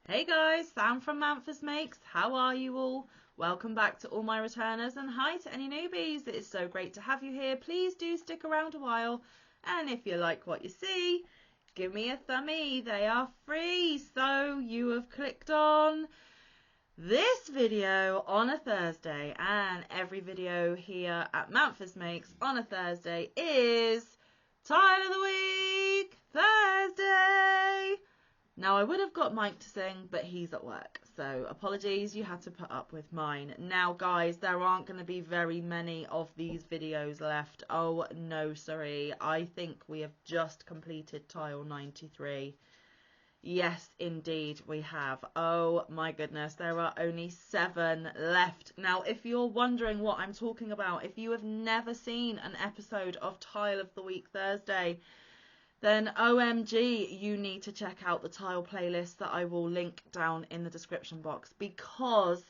Hey guys, Sam from Manfa's Makes. How are you all? Welcome back to all my returners, and hi to any newbies. It is so great to have you here. Please do stick around a while, and if you like what you see, give me a thumbie. They are free, so you have clicked on this video on a Thursday, and every video here at Manfa's Makes on a Thursday is Tile of the Week Thursday. Now, I would have got Mike to sing, but he's at work, so apologies, you had to put up with mine. Now, guys, there aren't going to be very many of these videos left. Oh, no, sorry. I think we have just completed tile 93. Yes, indeed, we have. Oh, my goodness, there are only 7 left. Now, if you're wondering what I'm talking about, if you have never seen an episode of Tile of the Week Thursday, then OMG, you need to check out the tile playlist that I will link down in the description box, because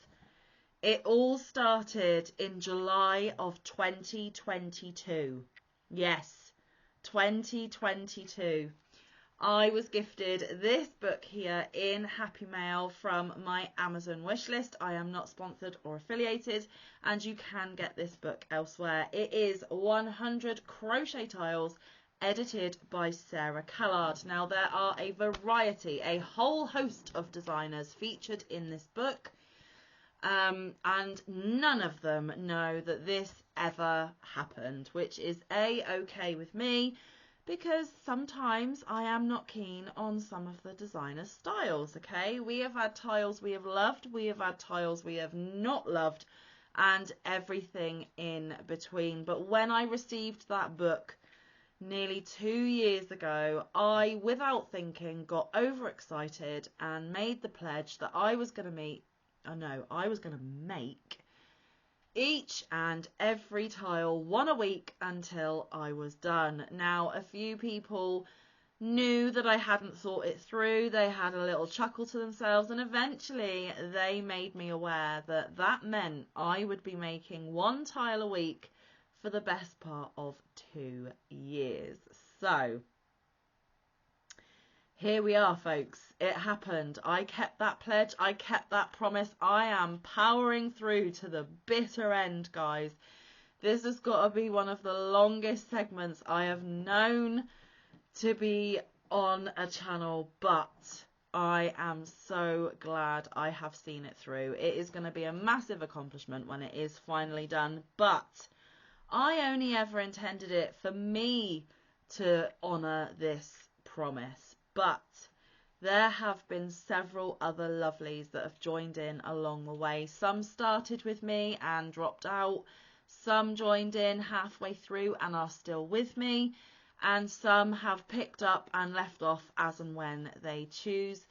it all started in July of 2022. Yes, 2022. I was gifted this book here in Happy Mail from my Amazon wishlist. I am not sponsored or affiliated, and you can get this book elsewhere. It is 100 crochet tiles edited by Sarah Callard. Now, there are a variety, a whole host of designers featured in this book, and none of them know that this ever happened, which is okay with me, because sometimes I am not keen on some of the designer styles, okay? We have had tiles we have loved, we have had tiles we have not loved, and everything in between. But when I received that book nearly 2 years ago, I, without thinking, got overexcited and made the pledge that I was going to make each and every tile, one a week, until I was done. Now, a few people knew that I hadn't thought it through. They had a little chuckle to themselves, and eventually they made me aware that that meant I would be making 1 tile a week for the best part of 2 years. So here we are, folks. It happened. I kept that pledge. I kept that promise. I am powering through to the bitter end, guys. This has got to be one of the longest segments I have known to be on a channel, but I am so glad I have seen it through. It is going to be a massive accomplishment when it is finally done, but I only ever intended it for me to honour this promise, but there have been several other lovelies that have joined in along the way. Some started with me and dropped out, some joined in halfway through and are still with me, and some have picked up and left off as and when they choose.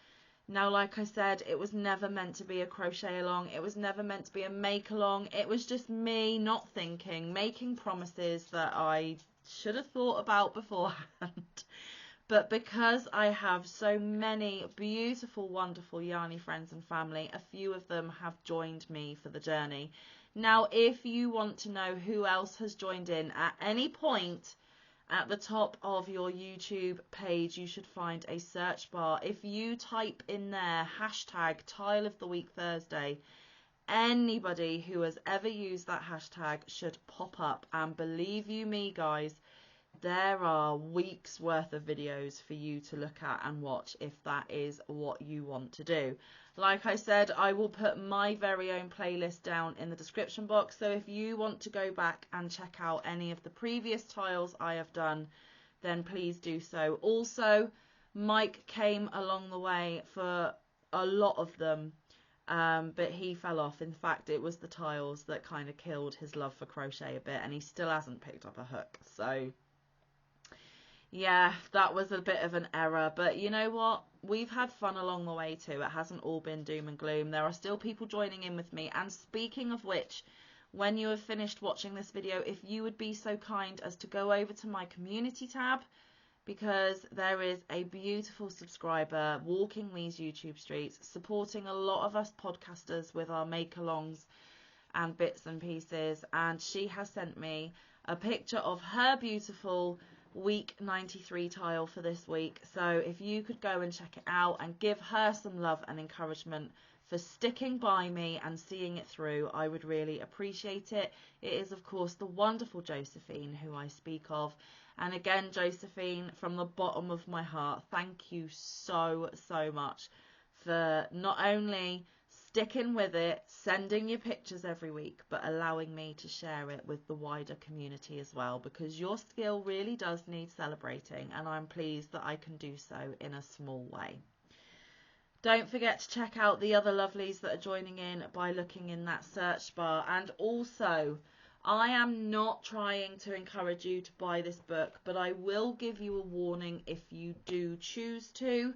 Now, like I said, it was never meant to be a crochet along. It was never meant to be a make along. It was just me not thinking, making promises that I should have thought about beforehand. But because I have so many beautiful, wonderful yarny friends and family, a few of them have joined me for the journey. Now, if you want to know who else has joined in at any point, at the top of your YouTube page, you should find a search bar. If you type in there hashtag Tile of the Week Thursday, anybody who has ever used that hashtag should pop up. And believe you me, guys, there are weeks worth of videos for you to look at and watch if that is what you want to do. Like I said, I will put my very own playlist down in the description box, so if you want to go back and check out any of the previous tiles I have done, then please do so. Also, Mike came along the way for a lot of them, but he fell off. In fact, it was the tiles that kind of killed his love for crochet a bit, and he still hasn't picked up a hook. So yeah, that was a bit of an error, but you know what? We've had fun along the way too. It hasn't all been doom and gloom. There are still people joining in with me. And speaking of which, when you have finished watching this video, if you would be so kind as to go over to my community tab, because there is a beautiful subscriber walking these YouTube streets, supporting a lot of us podcasters with our make-alongs and bits and pieces, and she has sent me a picture of her beautiful week 93 tile for this week. So if you could go and check it out and give her some love and encouragement for sticking by me and seeing it through, I would really appreciate it. It is, of course, the wonderful Josephine who I speak of. And again, Josephine, from the bottom of my heart, thank you so much for not only sticking with it, sending your pictures every week, but allowing me to share it with the wider community as well, because your skill really does need celebrating, and I'm pleased that I can do so in a small way. Don't forget to check out the other lovelies that are joining in by looking in that search bar. And also, I am not trying to encourage you to buy this book, but I will give you a warning if you do choose to.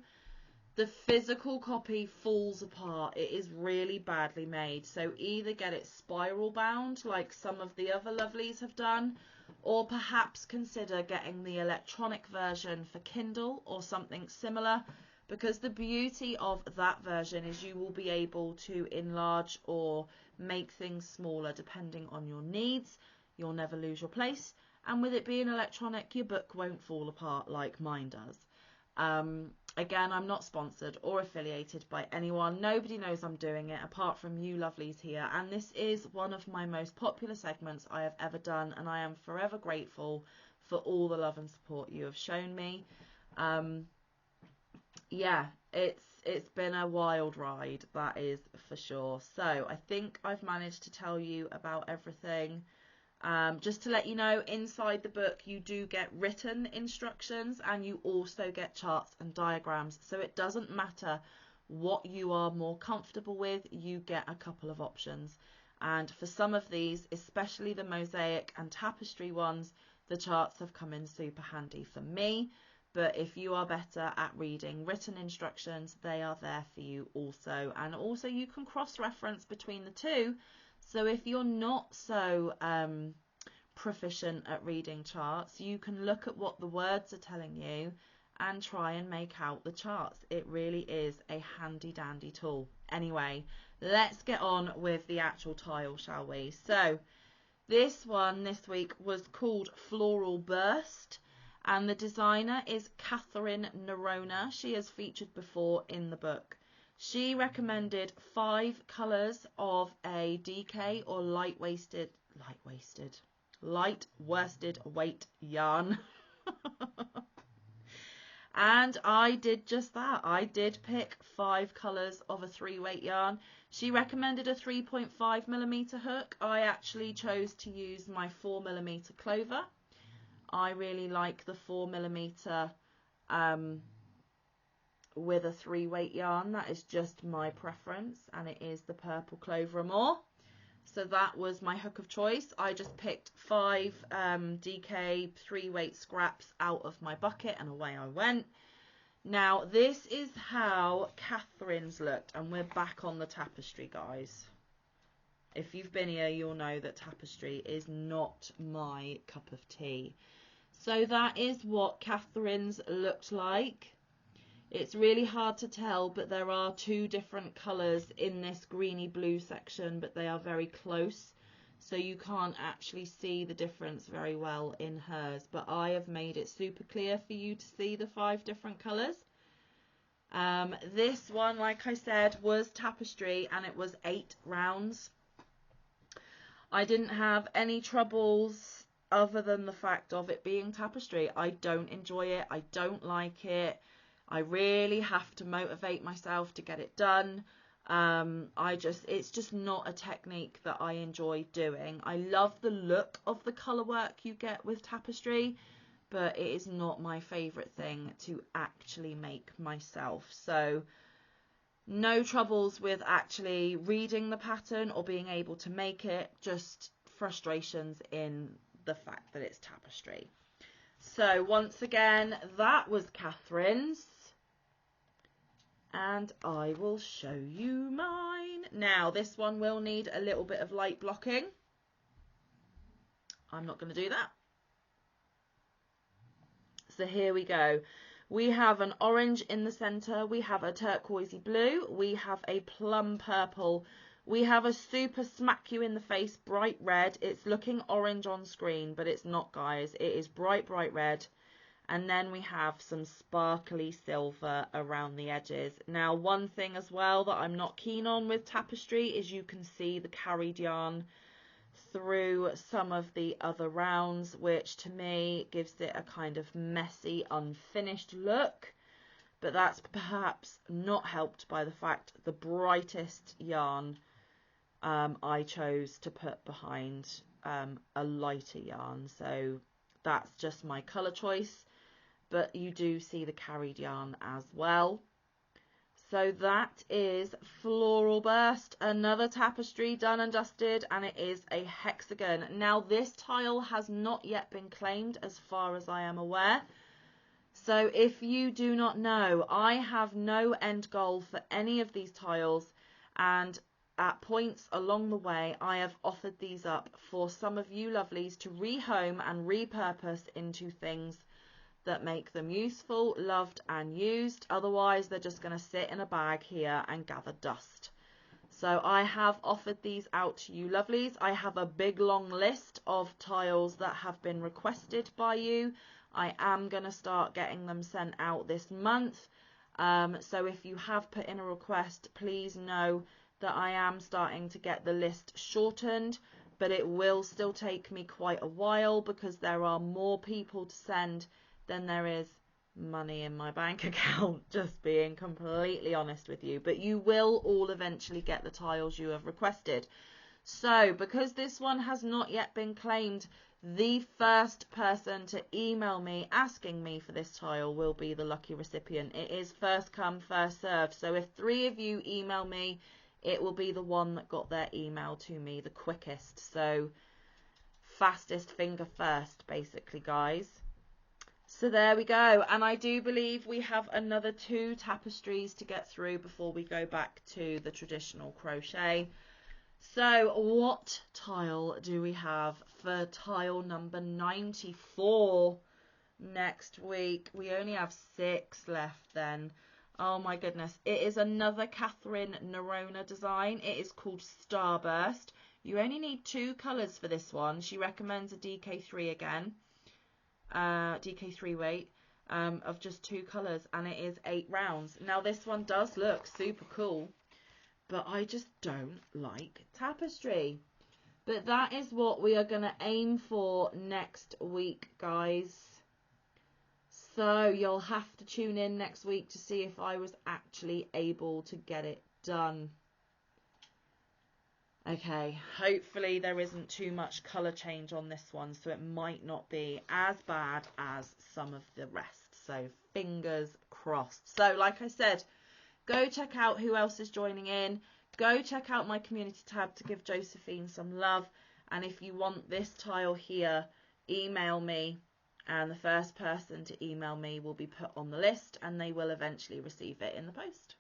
The physical copy falls apart. It is really badly made. So either get it spiral bound like some of the other lovelies have done, or perhaps consider getting the electronic version for Kindle or something similar, because the beauty of that version is you will be able to enlarge or make things smaller depending on your needs. You'll never lose your place, and with it being electronic, your book won't fall apart like mine does. Again, I'm not sponsored or affiliated by anyone. Nobody knows I'm doing it apart from you lovelies here, and this is one of my most popular segments I have ever done, and I am forever grateful for all the love and support you have shown me. Yeah, it's been a wild ride, that is for sure. So I think I've managed to tell you about everything. Just to let you know, inside the book you do get written instructions, and you also get charts and diagrams, so it doesn't matter what you are more comfortable with, you get a couple of options. And for some of these, especially the mosaic and tapestry ones, the charts have come in super handy for me. But if you are better at reading written instructions, they are there for you also. And also you can cross-reference between the two. So if you're not so proficient at reading charts, you can look at what the words are telling you and try and make out the charts. It really is a handy dandy tool. Anyway, let's get on with the actual tile, shall we? So this one this week was called Floral Burst, and the designer is Catherine Nerona. She has featured before in the book. She recommended 5 colours of a DK or light worsted weight yarn. And I did just that. I did pick 5 colours of a 3-weight yarn. She recommended a 3.5mm hook. I actually chose to use my 4mm clover. I really like the 4mm with a 3-weight yarn. That is just my preference, and it is the purple Clover Amore. So that was my hook of choice. I just picked 5 DK 3-weight scraps out of my bucket, and away I went. Now this is how Catherine's looked, and we're back on the tapestry, guys. If you've been here, you'll know that tapestry is not my cup of tea. So that is what Catherine's looked like. It's really hard to tell, but there are 2 different colours in this greeny blue section, but they are very close, so you can't actually see the difference very well in hers. But I have made it super clear for you to see the 5 different colours. This one, like I said, was tapestry, and it was 8 rounds. I didn't have any troubles other than the fact of it being tapestry. I don't enjoy it. I don't like it. I really have to motivate myself to get it done. It's just not a technique that I enjoy doing. I love the look of the colour work you get with tapestry, but it is not my favourite thing to actually make myself. So no troubles with actually reading the pattern or being able to make it, just frustrations in the fact that it's tapestry. So once again, that was Catherine's, and I will show you mine. Now this one will need a little bit of light blocking. I'm not going to do that. So here we go. We have an orange in the centre, we have a turquoisey blue, we have a plum purple, we have a super smack you in the face bright red. It's looking orange on screen, but it's not, guys. It is bright red. And then we have some sparkly silver around the edges. Now, one thing as well that I'm not keen on with tapestry is you can see the carried yarn through some of the other rounds, which to me gives it a kind of messy, unfinished look. But that's perhaps not helped by the fact the brightest yarn I chose to put behind a lighter yarn. So that's just my colour choice. But you do see the carried yarn as well. So that is Floral Burst, another tapestry done and dusted, and it is a hexagon. Now this tile has not yet been claimed as far as I am aware. So if you do not know, I have no end goal for any of these tiles, and at points along the way I have offered these up for some of you lovelies to rehome and repurpose into things that make them useful, loved and used. Otherwise they're just going to sit in a bag here and gather dust. So I have offered these out to you lovelies. I have a big long list of tiles that have been requested by you. I am going to start getting them sent out this month. So if you have put in a request, please know that I am starting to get the list shortened, but it will still take me quite a while because there are more people to send than there is money in my bank account, just being completely honest with you. But you will all eventually get the tiles you have requested. So because this one has not yet been claimed, the first person to email me asking me for this tile will be the lucky recipient. It is first come, first served. So if 3 of you email me, it will be the one that got their email to me the quickest. So fastest finger first, basically, guys. So there we go, and I do believe we have another 2 tapestries to get through before we go back to the traditional crochet. So what tile do we have for tile number 94 next week? We only have 6 left then. Oh my goodness, it is another Catherine Nerona design. It is called Starburst. You only need 2 colours for this one. She recommends a DK3 again. DK3 weight of just 2 colours, and it is 8 rounds. Now this one does look super cool, but I just don't like tapestry. But that is what we are going to aim for next week, guys. So you'll have to tune in next week to see if I was actually able to get it done. Okay, hopefully there isn't too much colour change on this one, so it might not be as bad as some of the rest. So fingers crossed. So like I said, go check out who else is joining in. Go check out my community tab to give Josephine some love. And if you want this tile here, email me. And the first person to email me will be put on the list, and they will eventually receive it in the post.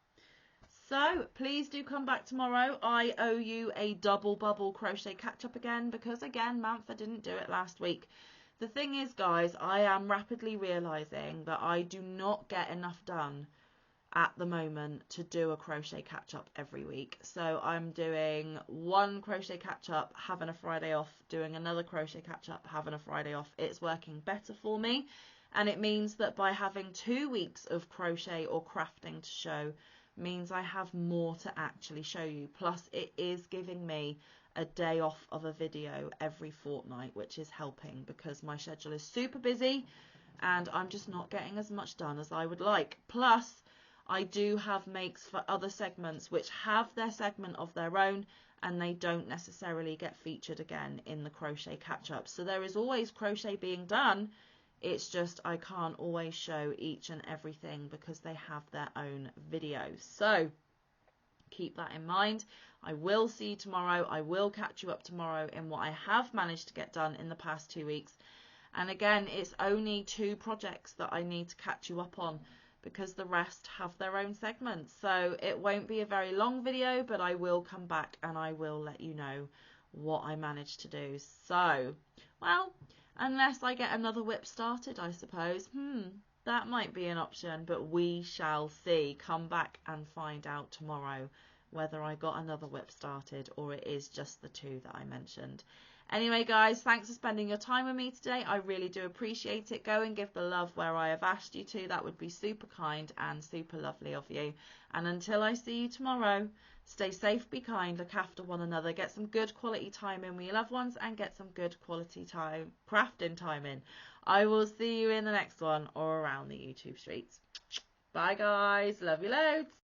So please do come back tomorrow. I owe you a double bubble crochet catch up again because again Manfa didn't do it last week. The thing is, guys, I am rapidly realizing that I do not get enough done at the moment to do a crochet catch up every week. So I'm doing 1 crochet catch up, having a Friday off, doing another crochet catch up, having a Friday off. It's working better for me, and it means that by having 2 weeks of crochet or crafting to show means I have more to actually show you. Plus it is giving me a day off of a video every fortnight, which is helping because my schedule is super busy and I'm just not getting as much done as I would like. Plus I do have makes for other segments which have their segment of their own, and they don't necessarily get featured again in the crochet catch up. So there is always crochet being done. It's just I can't always show each and everything because they have their own videos. So keep that in mind. I will see you tomorrow. I will catch you up tomorrow in what I have managed to get done in the past 2 weeks. And again, it's only 2 projects that I need to catch you up on because the rest have their own segments. So it won't be a very long video, but I will come back and I will let you know what I managed to do. So, well, unless I get another whip started, I suppose. That might be an option, but we shall see. Come back and find out tomorrow whether I got another whip started or it is just the 2 that I mentioned. Anyway, guys, thanks for spending your time with me today. I really do appreciate it. Go and give the love where I have asked you to. That would be super kind and super lovely of you. And until I see you tomorrow, stay safe, be kind, look after one another, get some good quality time in with your loved ones, and get some good quality time, crafting time in. I will see you in the next one or around the YouTube streets. Bye, guys. Love you loads.